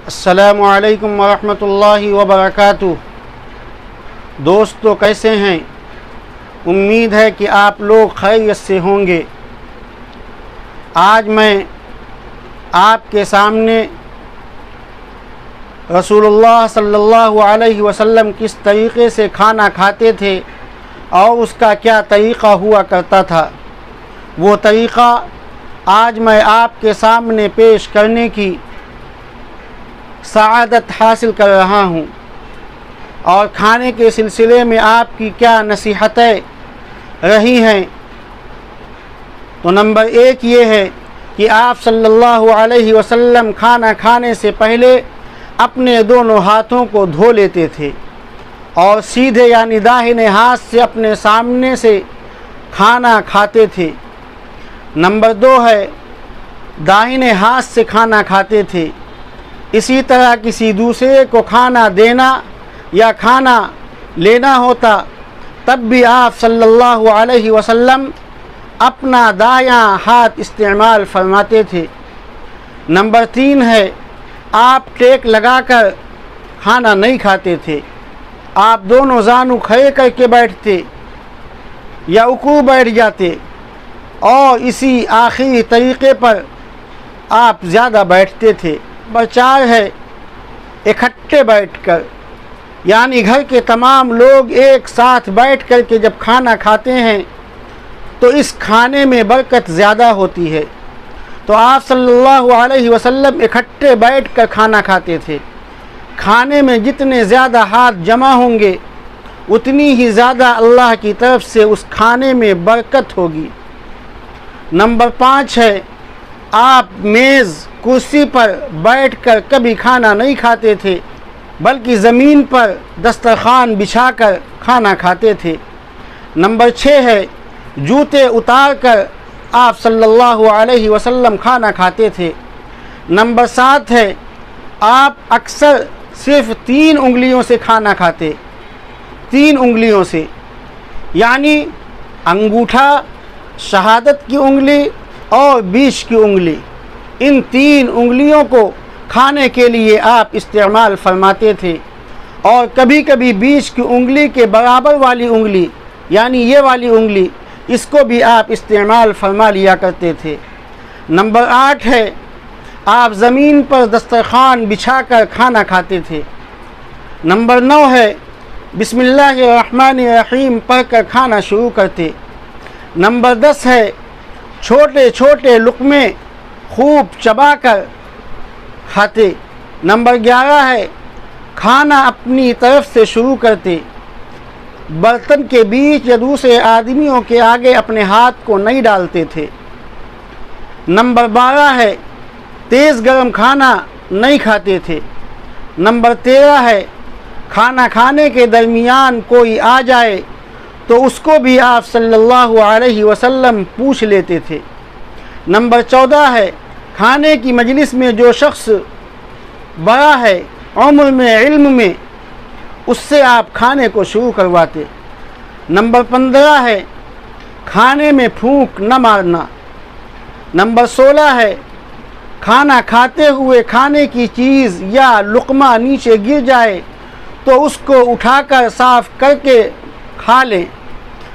السلام علیکم ورحمۃ اللہ وبرکاتہ۔ دوستو کیسے ہیں؟ امید ہے کہ آپ لوگ خیریت سے ہوں گے۔ آج میں آپ کے سامنے رسول اللہ صلی اللہ علیہ وسلم کس طریقے سے کھانا کھاتے تھے اور اس کا کیا طریقہ ہوا کرتا تھا، وہ طریقہ آج میں آپ کے سامنے پیش کرنے کی سعادت حاصل کر رہا ہوں۔ اور کھانے کے سلسلے میں آپ کی کیا نصیحتیں رہی ہیں، تو نمبر 1 یہ ہے کہ آپ صلی اللہ علیہ وسلم کھانا کھانے سے پہلے اپنے دونوں ہاتھوں کو دھو لیتے تھے اور سیدھے یعنی داہنے ہاتھ سے اپنے سامنے سے کھانا کھاتے تھے۔ نمبر 2 ہے داہنے ہاتھ سے کھانا کھاتے تھے۔ اسی طرح کسی دوسرے کو کھانا دینا یا کھانا لینا ہوتا تب بھی آپ صلی اللہ علیہ وسلم اپنا دایاں ہاتھ استعمال فرماتے تھے۔ نمبر 3 ہے آپ ٹیک لگا کر کھانا نہیں کھاتے تھے، آپ دونوں زانو کھڑے کر کے بیٹھتے یا رکوع بیٹھ جاتے، اور اسی آخری طریقے پر آپ زیادہ بیٹھتے تھے۔ نمبر 4 ہے اکٹھے بیٹھ کر، یعنی گھر کے تمام لوگ ایک ساتھ بیٹھ کر کے جب کھانا کھاتے ہیں تو اس کھانے میں برکت زیادہ ہوتی ہے، تو آپ صلی اللہ علیہ وسلم اکٹھے بیٹھ کر کھانا کھاتے تھے۔ کھانے میں جتنے زیادہ ہاتھ جمع ہوں گے اتنی ہی زیادہ اللہ کی طرف سے اس کھانے میں برکت ہوگی۔ نمبر 5 ہے آپ میز کرسی پر بیٹھ کر کبھی کھانا نہیں کھاتے تھے، بلکہ زمین پر دسترخوان بچھا کر کھانا کھاتے تھے۔ نمبر 6 ہے جوتے اتار کر آپ صلی اللہ علیہ وسلم کھانا کھاتے تھے۔ نمبر 7 ہے آپ اکثر صرف 3 انگلیوں سے کھانا کھاتے، 3 انگلیوں سے، یعنی انگوٹھا، شہادت کی انگلی اور بیچ کی انگلی، ان 3 انگلیوں کو کھانے کے لیے آپ استعمال فرماتے تھے، اور کبھی کبھی بیچ کی انگلی کے برابر والی انگلی یعنی یہ والی انگلی، اس کو بھی آپ استعمال فرما لیا کرتے تھے۔ نمبر 8 ہے آپ زمین پر دسترخوان بچھا کر کھانا کھاتے تھے۔ نمبر 9 ہے بسم اللہ الرحمن الرحیم پڑھ کر کھانا شروع کرتے۔ نمبر 10 ہے چھوٹے چھوٹے لقمے خوب چبا کر کھاتے۔ نمبر 11 ہے کھانا اپنی طرف سے شروع کرتے، برتن کے بیچ یا دوسرے آدمیوں کے آگے اپنے ہاتھ کو نہیں ڈالتے تھے۔ نمبر 12 ہے تیز گرم کھانا نہیں کھاتے تھے۔ نمبر 13 ہے کھانا کھانے کے درمیان کوئی آ جائے تو اس کو بھی آپ صلی اللہ علیہ وسلم پوچھ لیتے تھے۔ نمبر 14 ہے کھانے کی مجلس میں جو شخص بڑا ہے عمر میں، علم میں، اس سے آپ کھانے کو شروع کرواتے۔ نمبر 15 ہے کھانے میں پھونک نہ مارنا۔ نمبر 16 ہے کھانا کھاتے ہوئے کھانے کی چیز یا لقمہ نیچے گر جائے تو اس کو اٹھا کر صاف کر کے کھا لیں،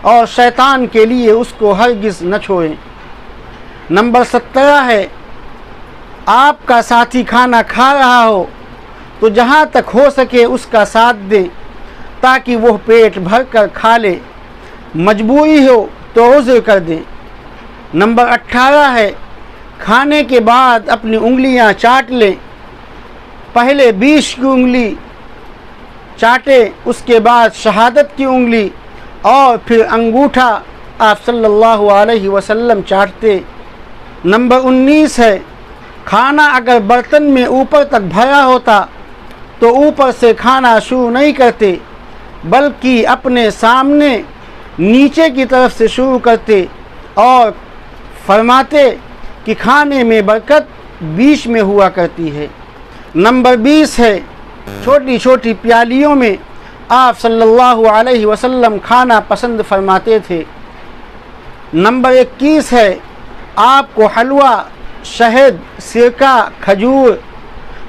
اور شیطان کے لیے اس کو ہرگز نہ چھوڑیں۔ نمبر 17 ہے آپ کا ساتھی کھانا کھا رہا ہو تو جہاں تک ہو سکے اس کا ساتھ دیں تاکہ وہ پیٹ بھر کر کھا لے، مجبوری ہو تو عذر کر دیں۔ نمبر 18 ہے کھانے کے بعد اپنی انگلیاں چاٹ لیں، پہلے بیچ کی انگلی چاٹے، اس کے بعد شہادت کی انگلی اور پھر انگوٹھا آپ صلی اللہ علیہ وسلم چاٹتے۔ نمبر 19 ہے کھانا اگر برتن میں اوپر تک بھرا ہوتا تو اوپر سے کھانا شروع نہیں کرتے، بلکہ اپنے سامنے نیچے کی طرف سے شروع کرتے اور فرماتے کہ کھانے میں برکت بیچ میں ہوا کرتی ہے۔ نمبر 20 ہے چھوٹی چھوٹی پیالیوں میں آپ صلی اللہ علیہ وسلم کھانا پسند فرماتے تھے۔ نمبر 21 ہے آپ کو حلوہ، شہد، سرکہ، کھجور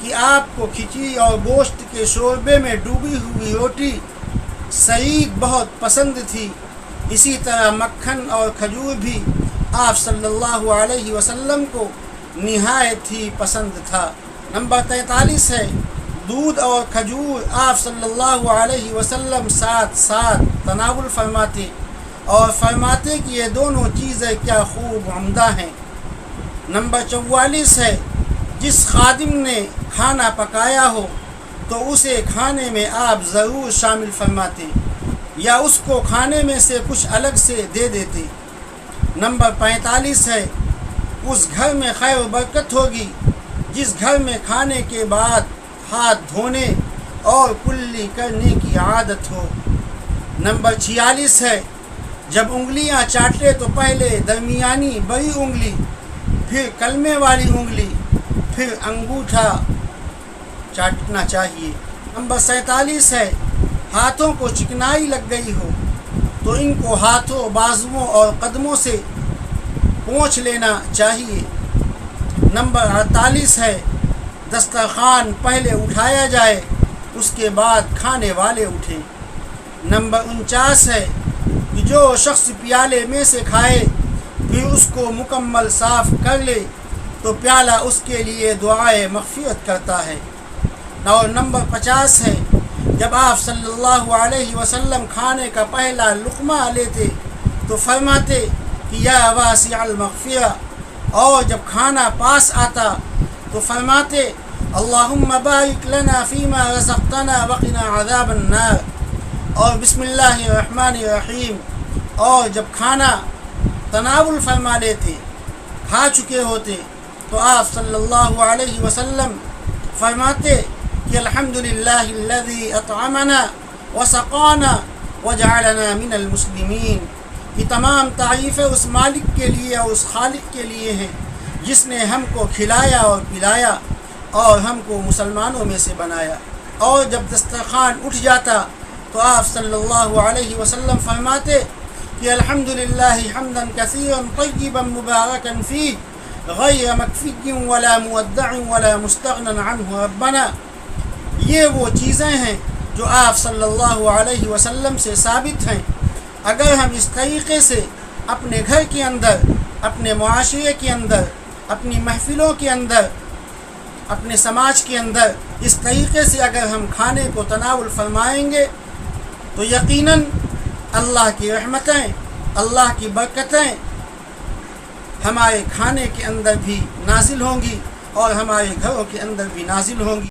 کہ آپ کو کھچڑی اور گوشت کے شوربے میں ڈوبی ہوئی روٹی سعید بہت پسند تھی، اسی طرح مکھن اور کھجور بھی آپ صلی اللہ علیہ وسلم کو نہایت ہی پسند تھا۔ نمبر 43 ہے دودھ اور کھجور آپ صلی اللہ علیہ وسلم ساتھ ساتھ تناول فرماتے اور فرماتے کہ یہ دونوں چیزیں کیا خوب عمدہ ہیں۔ نمبر 44 ہے جس خادم نے کھانا پکایا ہو تو اسے کھانے میں آپ ضرور شامل فرماتے یا اس کو کھانے میں سے کچھ الگ سے دے دیتے۔ نمبر 45 ہے اس گھر میں خیر و برکت ہوگی جس گھر میں کھانے کے بعد ہاتھ دھونے اور کلی کرنے کی عادت ہو۔ نمبر 46 ہے جب انگلیاں چاٹے تو پہلے درمیانی بڑی انگلی، پھر کلمے والی انگلی، پھر انگوٹھا چاٹنا چاہیے۔ نمبر 47 ہے ہاتھوں کو چکنائی لگ گئی ہو تو ان کو ہاتھوں، بازوؤں اور قدموں سے پونچھ لینا چاہیے۔ نمبر 48 ہے دسترخوان پہلے اٹھایا جائے اس کے بعد کھانے والے اٹھیں۔ نمبر 49 ہے کہ جو شخص پیالے میں سے کھائے پھر اس کو مکمل صاف کر لے تو پیالہ اس کے لیے دعائے مغفرت کرتا ہے۔ اور نمبر 50 ہے جب آپ صلی اللہ علیہ وسلم کھانے کا پہلا لقمہ لیتے تو فرماتے کہ یا واسع المغفرہ، اور جب کھانا پاس آتا تو فرماتے اللہم بارک لنا فیما رزقتنا وقنا عذاب النار، اور بسم اللہ الرحمن الرحیم۔ اور جب کھانا تناول فرما لیتے، کھا چکے ہوتے، تو آپ صلی اللہ علیہ وسلم فرماتے کہ الحمدللہ الذی اطعمنا وسقانا وجعلنا من المسلمین، یہ تمام تعریفیں اس مالک کے لیے اور اس خالق کے لیے ہیں جس نے ہم کو کھلایا اور پلایا اور ہم کو مسلمانوں میں سے بنایا۔ اور جب دسترخوان اٹھ جاتا تو آپ صلی اللہ علیہ وسلم فرماتے کہ الحمدللہ حمدا کثیرا طیبا مبارکا فیہ غیر مکفی ولا مودع ولا مستغنى عنہ ربنا۔ یہ وہ چیزیں ہیں جو آپ صلی اللہ علیہ وسلم سے ثابت ہیں۔ اگر ہم اس طریقے سے اپنے گھر کے اندر، اپنے معاشرے کے اندر، اپنی محفلوں کے اندر، اپنے سماج کے اندر اس طریقے سے اگر ہم کھانے کو تناول فرمائیں گے تو یقیناً اللہ کی رحمتیں، اللہ کی برکتیں ہمارے کھانے کے اندر بھی نازل ہوں گی اور ہمارے گھروں کے اندر بھی نازل ہوں گی۔